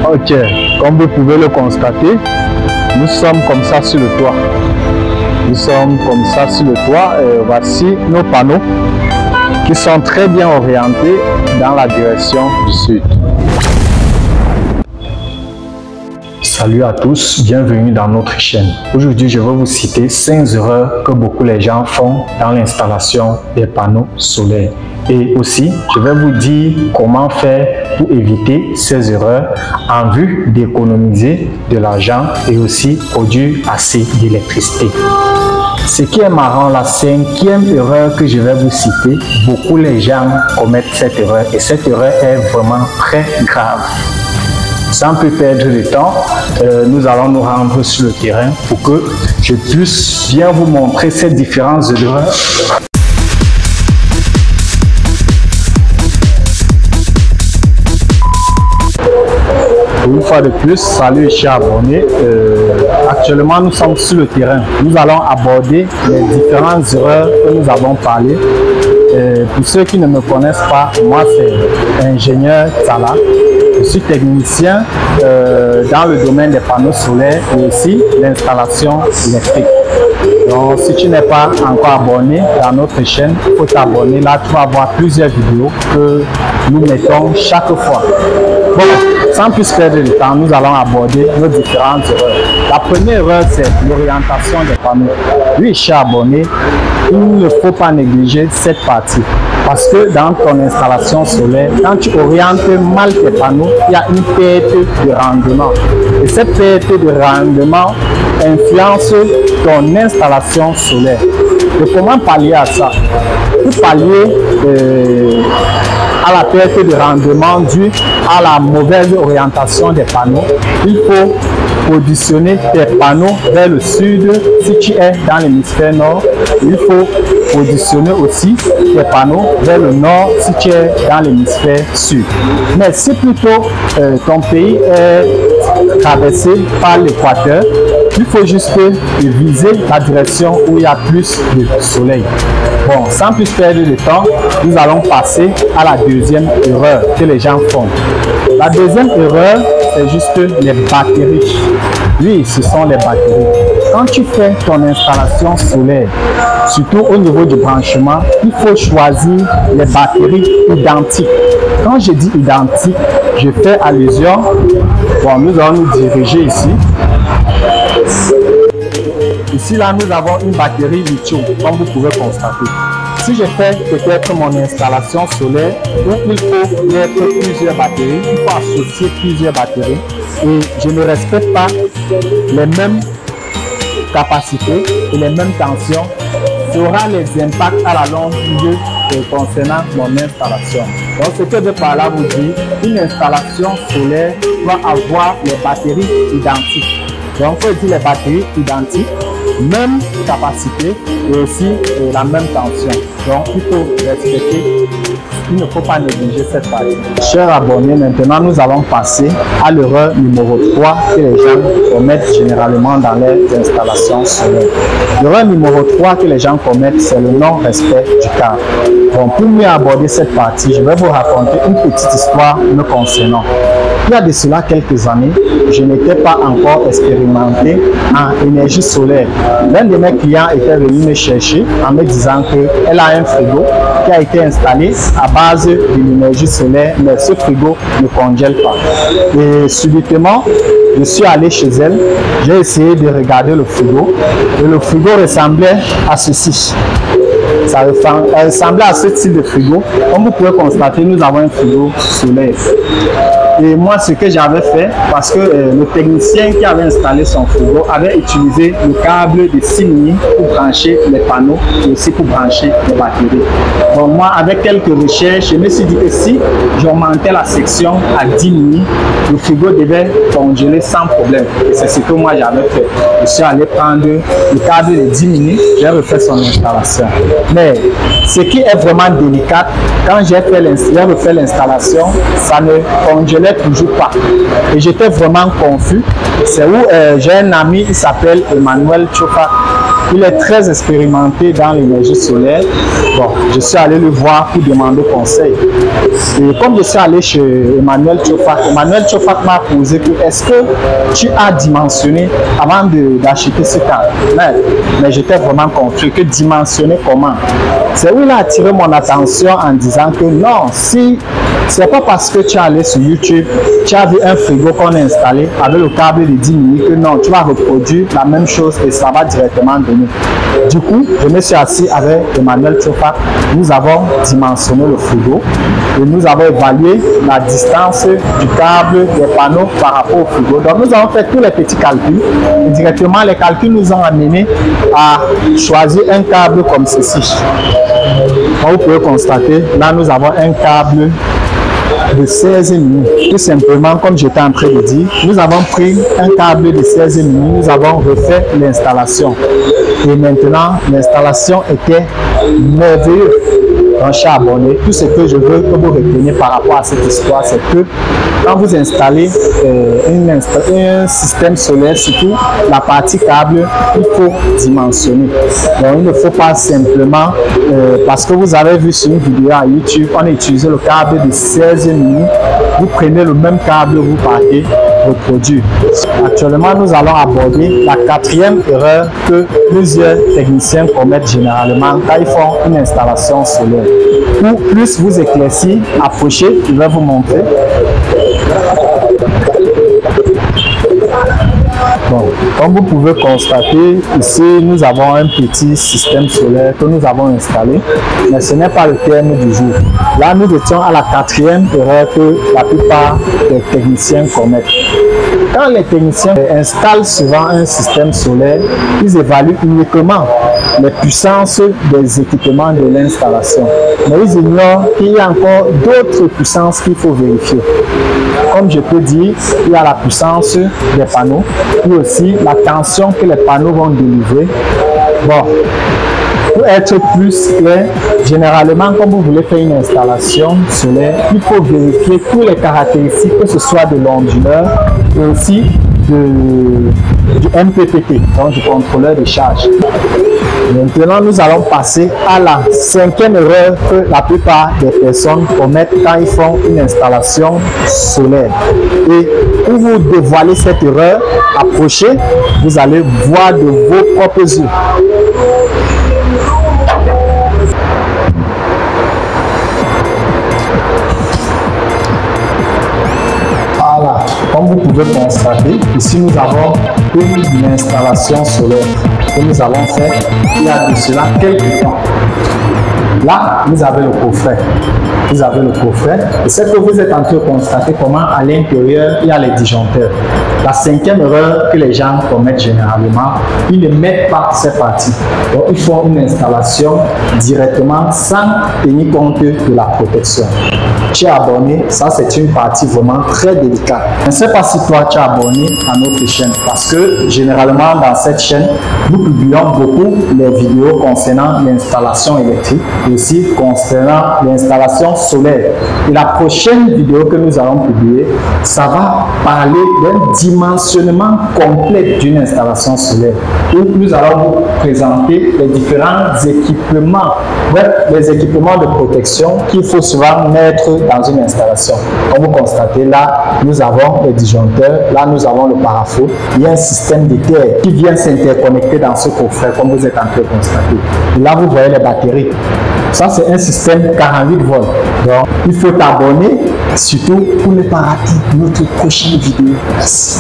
Ok, comme vous pouvez le constater, nous sommes comme ça sur le toit. Nous sommes comme ça sur le toit. Voici nos panneaux qui sont très bien orientés dans la direction du sud. Salut à tous, bienvenue dans notre chaîne. Aujourd'hui, je vais vous citer 5 erreurs que beaucoup de gens font dans l'installation des panneaux solaires. Et aussi, je vais vous dire comment faire pour éviter ces erreurs en vue d'économiser de l'argent et aussi produire assez d'électricité. Ce qui est marrant, la 5e erreur que je vais vous citer, beaucoup de gens commettent cette erreur et cette erreur est vraiment très grave. Sans plus perdre de temps, nous allons nous rendre sur le terrain pour que je puisse bien vous montrer ces différentes erreurs. Une fois de plus, salut chers abonnés. Actuellement, nous sommes sur le terrain. Nous allons aborder les différentes erreurs que nous avons parlé. Pour ceux qui ne me connaissent pas, moi c'est ingénieur Tala. Je suis technicien dans le domaine des panneaux solaires et aussi l'installation électrique. Donc, si tu n'es pas encore abonné dans notre chaîne, il faut t'abonner. Là, tu vas voir plusieurs vidéos que nous mettons chaque fois. Bon, sans plus perdre de temps, nous allons aborder nos différentes erreurs. La première erreur, c'est l'orientation des panneaux. Oui, chers abonnés, il ne faut pas négliger cette partie. Parce que dans ton installation solaire, quand tu orientes mal tes panneaux, il y a une perte de rendement. Et cette perte de rendement influence ton installation solaire. Et comment pallier à ça? Pour pallier à la perte de rendement due à la mauvaise orientation des panneaux, il faut positionner tes panneaux vers le sud si tu es dans l'hémisphère nord. Il faut positionner aussi tes panneaux vers le nord si tu es dans l'hémisphère sud. Mais si plutôt ton pays est traversé par l'équateur, il faut juste viser la direction où il y a plus de soleil. Bon, sans plus perdre de temps, nous allons passer à la deuxième erreur que les gens font. La deuxième erreur, c'est juste les batteries. Oui, ce sont les batteries. Quand tu fais ton installation solaire, surtout au niveau du branchement, il faut choisir les batteries identiques. Quand je dis identiques, je fais allusion. Bon, nous allons nous diriger ici. Ici, là, nous avons une batterie lithium, comme vous pouvez constater. Si je fais peut-être mon installation solaire, où il faut mettre plusieurs batteries, il faut associer plusieurs batteries, et je ne respecte pas les mêmes capacités et les mêmes tensions, ça aura les impacts à la longue durée concernant mon installation. Donc, ce que je par là vous dire, une installation solaire doit avoir les batteries identiques. Donc, il faut dire les batteries identiques, même capacité et aussi la même tension. Donc, il faut respecter, il ne faut pas négliger cette partie. Chers abonnés, maintenant nous allons passer à l'erreur numéro 3 que les gens commettent généralement dans les installations solaires. L'erreur numéro 3 que les gens commettent, c'est le non-respect du cadre. Bon, pour mieux aborder cette partie, je vais vous raconter une petite histoire me concernant. Il y a de cela quelques années, je n'étais pas encore expérimenté en énergie solaire. L'un de mes clients était venu me chercher en me disant qu'elle a un frigo qui a été installé à base de l'énergie solaire, mais ce frigo ne congèle pas. Et subitement, je suis allé chez elle, j'ai essayé de regarder le frigo et le frigo ressemblait à ceci. Ça ressemblait à ce type de frigo. Comme vous pouvez constater, nous avons un frigo solaire. Et moi, ce que j'avais fait, parce que le technicien qui avait installé son frigo avait utilisé le câble de 6 mm pour brancher les panneaux et aussi pour brancher les batteries. Donc moi, avec quelques recherches, je me suis dit que si j'augmentais la section à 10 mm, le frigo devait congeler sans problème. Et c'est ce que moi j'avais fait. Je suis allé prendre le câble de 10 mm, j'ai refait son installation. Mais ce qui est vraiment délicat, quand j'ai refait l'installation, ça ne congelait toujours pas. Et j'étais vraiment confus. C'est où j'ai un ami, il s'appelle Emmanuel Chofa. Il est très expérimenté dans l'énergie solaire. Bon, je suis allé le voir pour demander conseil. Et comme je suis allé chez Emmanuel Tchofak m'a posé que est-ce que tu as dimensionné avant d'acheter ce câble? Mais j'étais vraiment confus. Que dimensionner comment? C'est où il a attiré mon attention en disant que non, si c'est pas parce que tu es allé sur YouTube, tu as vu un frigo qu'on a installé avec le câble de 10 minutes que non, tu vas reproduire la même chose et ça va directement donner. Du coup, je me suis assis avec Emmanuel Tchofak. Nous avons dimensionné le frigo et nous avons évalué la distance du câble des panneaux par rapport au frigo. Donc nous avons fait tous les petits calculs et directement les calculs nous ont amené à choisir un câble comme ceci. Comme vous pouvez constater, là nous avons un câble de 16 mm. Tout simplement, comme j'étais en train de dire, nous avons pris un câble de 16 mm, nous avons refait l'installation. Et maintenant, l'installation était merveilleuse. Donc, cher abonné, tout ce que je veux que vous reteniez par rapport à cette histoire, c'est que quand vous installez un système solaire, surtout la partie câble, il faut dimensionner. Donc, il ne faut pas simplement, parce que vous avez vu sur une vidéo à YouTube, on a utilisé le câble de 16 mm, vous prenez le même câble, vous partez reproduire. Actuellement, nous allons aborder la quatrième erreur que plusieurs techniciens commettent généralement quand ils font une installation solaire. Pour plus vous éclaircir, approchez, je vais vous montrer. Bon, comme vous pouvez constater, ici nous avons un petit système solaire que nous avons installé, mais ce n'est pas le terme du jour. Là, nous étions à la quatrième erreur que la plupart des techniciens commettent. Quand les techniciens installent souvent un système solaire, ils évaluent uniquement les puissances des équipements de l'installation. Mais ils ignorent qu'il y a encore d'autres puissances qu'il faut vérifier. Comme je peux dire, il y a la puissance des panneaux, et aussi la tension que les panneaux vont délivrer. Bon, pour être plus clair, généralement, quand vous voulez faire une installation solaire, il faut vérifier toutes les caractéristiques, que ce soit de l'onduleur et aussi du MPPT, donc du contrôleur de charge. Maintenant, nous allons passer à la cinquième erreur que la plupart des personnes commettent quand ils font une installation solaire. Et pour vous dévoiler cette erreur, approchez, vous allez voir de vos propres yeux. Voilà, comme vous pouvez constater, ici nous avons une installation solaire que nous avons fait il y a de cela quelques temps. Là, vous avez le coffret. Vous avez le coffret. Et c'est que vous êtes en train de constater comment à l'intérieur, il y a les disjoncteurs. La cinquième erreur que les gens commettent généralement, ils ne mettent pas ces parties. Donc, ils font une installation directement sans tenir compte de la protection. Tu es abonné, ça c'est une partie vraiment très délicate. Je ne sais pas si toi tu es abonné à notre chaîne parce que généralement dans cette chaîne, nous publions beaucoup les vidéos concernant l'installation électrique et aussi concernant l'installation solaire. Et la prochaine vidéo que nous allons publier, ça va parler d'un dimensionnement complet d'une installation solaire où nous allons vous présenter les différents équipements, les équipements de protection qu'il faut souvent mettre dans une installation. Comme vous constatez, là, nous avons les disjoncteurs, là, nous avons le pare-feu. Il y a un système de terre qui vient s'interconnecter dans ce coffret, comme vous êtes en train de constater. Et là, vous voyez les batteries. Ça, c'est un système 48 volts. Donc, il faut t'abonner, surtout pour ne pas rater notre prochaine vidéo. Merci.